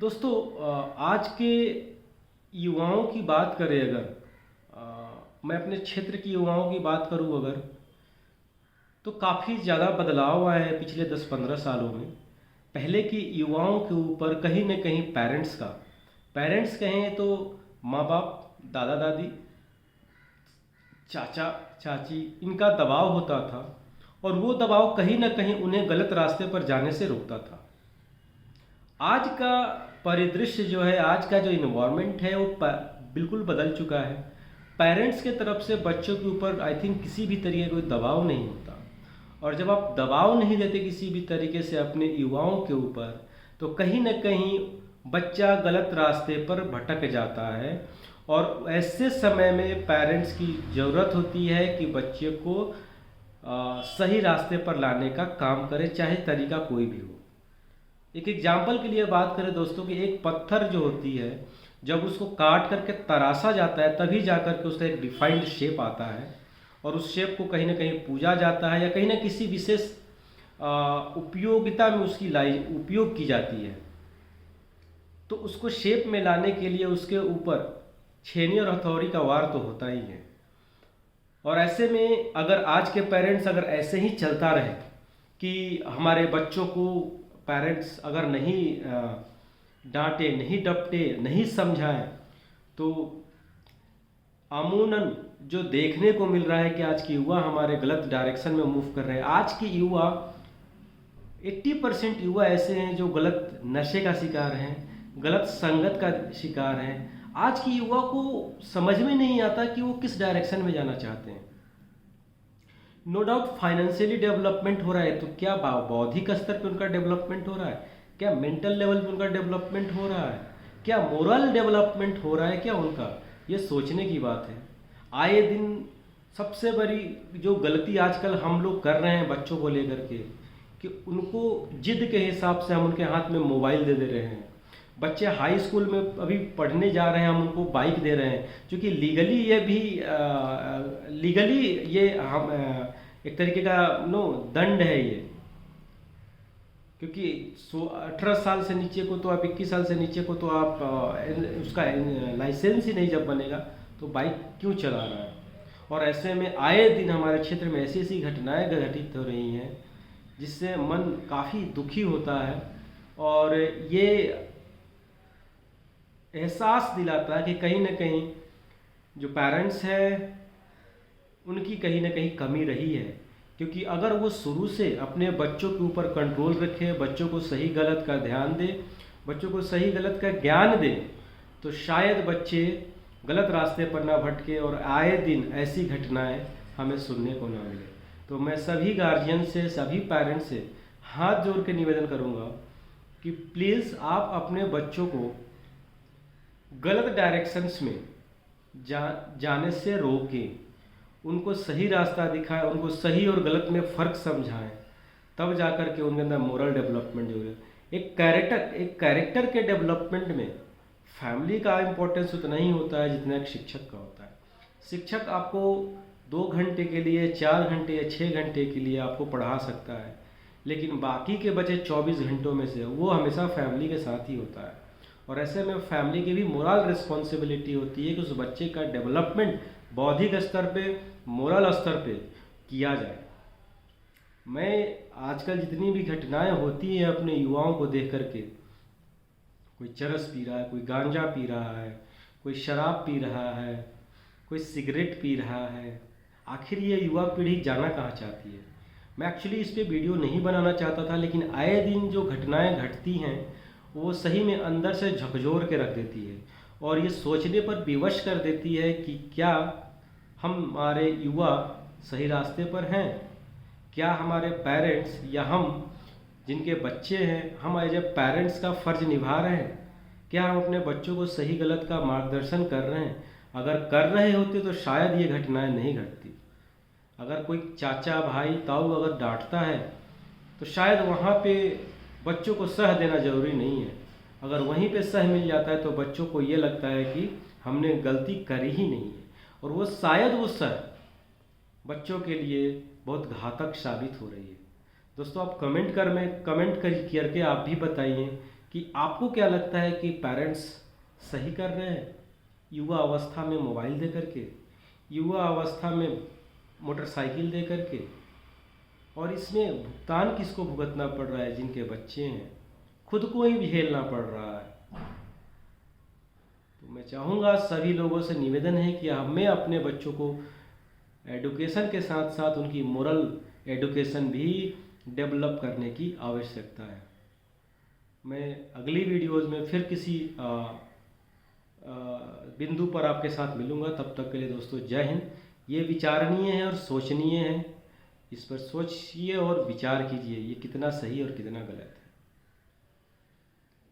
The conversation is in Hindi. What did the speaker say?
दोस्तों आज के युवाओं की बात करें अगर मैं अपने क्षेत्र की युवाओं की बात करूं अगर तो काफ़ी ज़्यादा बदलाव आए हैं पिछले 10-15 सालों में। पहले की युवाओं के ऊपर कहीं न कहीं पेरेंट्स कहें तो माँ बाप, दादा दादी, चाचा चाची, इनका दबाव होता था और वो दबाव कहीं न कहीं उन्हें गलत रास्ते पर जाने से रोकता था। आज का परिदृश्य जो है, आज का जो इन्वायरमेंट है वो बिल्कुल बदल चुका है। पेरेंट्स के तरफ से बच्चों के ऊपर आई थिंक किसी भी तरीके का कोई दबाव नहीं होता, और जब आप दबाव नहीं देते किसी भी तरीके से अपने युवाओं के ऊपर, तो कहीं ना कहीं बच्चा गलत रास्ते पर भटक जाता है। और ऐसे समय में पेरेंट्स की ज़रूरत होती है कि बच्चे को सही रास्ते पर लाने का काम करे, चाहे तरीका कोई भी हो। एक एग्जाम्पल के लिए बात करें दोस्तों कि एक पत्थर जो होती है, जब उसको काट करके तराशा जाता है तभी जाकर के उसका एक डिफाइंड शेप आता है, और उस शेप को कहीं ना कहीं पूजा जाता है या कहीं ना किसी विशेष उपयोगिता में उसकी उपयोग की जाती है। तो उसको शेप में लाने के लिए उसके ऊपर छेनी और हथौड़ी का वार तो होता ही है। और ऐसे में अगर आज के पेरेंट्स अगर ऐसे ही चलता रहे कि हमारे बच्चों को पेरेंट्स अगर नहीं डांटे, नहीं डपटे, नहीं समझाएं, तो अमूनन जो देखने को मिल रहा है कि आज की युवा हमारे गलत डायरेक्शन में मूव कर रहे हैं। आज की युवा 80% युवा ऐसे हैं जो गलत नशे का शिकार हैं, गलत संगत का शिकार हैं। आज की युवा को समझ में नहीं आता कि वो किस डायरेक्शन में जाना चाहते हैं। नो डाउट फाइनेंशियली डेवलपमेंट हो रहा है, तो क्या बौद्धिक स्तर पे उनका डेवलपमेंट हो रहा है? क्या मेंटल लेवल पे उनका डेवलपमेंट हो रहा है? क्या मोरल डेवलपमेंट हो रहा है क्या उनका? ये सोचने की बात है। आए दिन सबसे बड़ी जो गलती आजकल हम लोग कर रहे हैं बच्चों को लेकर के, कि उनको जिद के हिसाब से हम उनके हाथ में मोबाइल दे रहे हैं। बच्चे हाई स्कूल में अभी पढ़ने जा रहे हैं, हम उनको बाइक दे रहे हैं, क्योंकि लीगली ये हम एक तरीके का दंड है ये। क्योंकि 18 साल से नीचे को तो आप 21 साल से नीचे को तो आप उसका लाइसेंस ही नहीं जब बनेगा तो बाइक क्यों चला रहा है। और ऐसे में आए दिन हमारे क्षेत्र में ऐसी ऐसी घटनाएं घटित हो रही हैं जिससे मन काफ़ी दुखी होता है, और ये एहसास दिलाता है कि कहीं ना कहीं जो पेरेंट्स हैं उनकी कहीं ना कहीं कमी रही है। क्योंकि अगर वो शुरू से अपने बच्चों के ऊपर कंट्रोल रखे, बच्चों को सही गलत का ध्यान दे, बच्चों को सही गलत का ज्ञान दे, तो शायद बच्चे गलत रास्ते पर ना भटके और आए दिन ऐसी घटनाएं हमें सुनने को ना मिले। तो मैं सभी गार्जियन से, सभी पेरेंट्स से हाथ जोड़ के निवेदन करूंगा कि प्लीज़ आप अपने बच्चों को गलत डायरेक्शंस में जाने से रोकें, उनको सही रास्ता दिखाएं, उनको सही और गलत में फ़र्क समझाएं, तब जाकर के उनके अंदर मोरल डेवलपमेंट होगा। एक कैरेक्टर के डेवलपमेंट में फैमिली का इम्पोर्टेंस उतना ही होता है जितना एक शिक्षक का होता है। शिक्षक आपको 2 घंटे के लिए, 4 घंटे या 6 घंटे के लिए आपको पढ़ा सकता है, लेकिन बाकी के बचे 24 घंटों में से वो हमेशा फैमिली के साथ ही होता है। और ऐसे में फैमिली की भी मोरल रिस्पॉन्सिबिलिटी होती है कि उस बच्चे का डेवलपमेंट बौद्धिक स्तर पे, मोरल स्तर पे किया जाए। मैं आजकल जितनी भी घटनाएं होती हैं अपने युवाओं को देख करके, कोई चरस पी रहा है, कोई गांजा पी रहा है, कोई शराब पी रहा है, कोई सिगरेट पी रहा है, आखिर ये युवा पीढ़ी जाना कहाँ चाहती है? मैं एक्चुअली इस पर वीडियो नहीं बनाना चाहता था, लेकिन आए दिन जो घटनाएं घटती हैं वो सही में अंदर से झकझोर के रख देती है, और ये सोचने पर विवश कर देती है कि क्या हमारे युवा सही रास्ते पर हैं? क्या हमारे पेरेंट्स या हम जिनके बच्चे हैं, हम एज ए पेरेंट्स का फ़र्ज निभा रहे हैं? क्या हम अपने बच्चों को सही गलत का मार्गदर्शन कर रहे हैं? अगर कर रहे होते तो शायद ये घटनाएं नहीं घटती। अगर कोई चाचा, भाई, ताऊ अगर डांटता है तो शायद वहाँ पे बच्चों को सह देना ज़रूरी नहीं है। अगर वहीं पे सह मिल जाता है तो बच्चों को ये लगता है कि हमने गलती करी ही नहीं है, और वो शायद वो सह बच्चों के लिए बहुत घातक साबित हो रही है। दोस्तों आप कमेंट करके आप भी बताइए कि आपको क्या लगता है कि पेरेंट्स सही कर रहे हैं युवा अवस्था में मोबाइल दे करके, युवा अवस्था में मोटरसाइकिल दे करके, और इसमें भुगतान किसको भुगतना पड़ रहा है? जिनके बच्चे हैं, खुद को ही झेलना पड़ रहा है। तो मैं चाहूँगा, सभी लोगों से निवेदन है कि हमें अपने बच्चों को एडुकेशन के साथ साथ उनकी मोरल एडुकेशन भी डेवलप करने की आवश्यकता है। मैं अगली वीडियोज़ में फिर किसी बिंदु पर आपके साथ मिलूँगा। तब तक के लिए दोस्तों जय हिंद। ये विचारणीय है और सोचनीय है, इस पर सोचिए और विचार कीजिए, ये कितना सही और कितना गलत है।